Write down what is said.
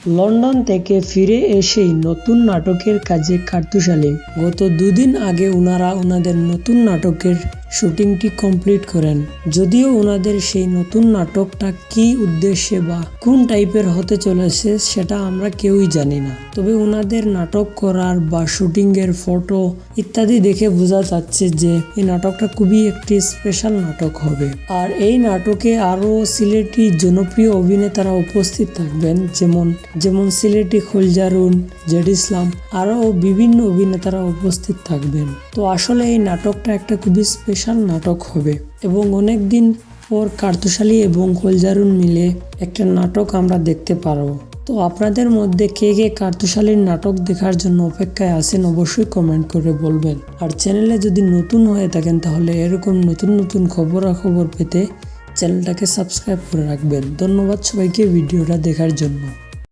London থেকে ফিরে এসেই নতুন নাটকের কাজে কার্তুশালী। গত দুদিন আগে ওনারা ওনাদের নতুন নাটকের শুটিংটি কমপ্লিট করেন। যদিও ওনাদের সেই নতুন নাটকটা কি উদ্দেশ্যে বা কোন টাইপের হতে চলেছে সেটা আমরা কেউই জানি না। তবে ওনাদের নাটক করার বা শুটিংয়ের ফটো ইত্যাদি দেখে বোঝা যাচ্ছে যে এই নাটকটা খুবই একটি স্পেশাল নাটক হবে। আর এই নাটকে আরও সিলেটি জনপ্রিয় অভিনেতারা উপস্থিত থাকবেন, যেমন সিলেটি খোলজারুন, জেড ইসলাম, আরও বিভিন্ন অভিনেতারা উপস্থিত থাকবেন। তো আসলে এই নাটকটা একটা খুবই স্পেশাল নাটক হবে এবং অনেক দিন পর কার্তুশালী এবং খোলজারুন মিলে একটা নাটক আমরা দেখতে পারবো। তো আপনাদের মধ্যে কে কে কার্তুশালীর নাটক দেখার জন্য অপেক্ষায় আছেন অবশ্যই কমেন্ট করে বলবেন। আর চ্যানেলে যদি নতুন হয়ে থাকেন তাহলে এরকম নতুন নতুন খবরাখবর পেতে চ্যানেলটাকে সাবস্ক্রাইব করে রাখবেন। ধন্যবাদ সবাইকে ভিডিওটা দেখার জন্য।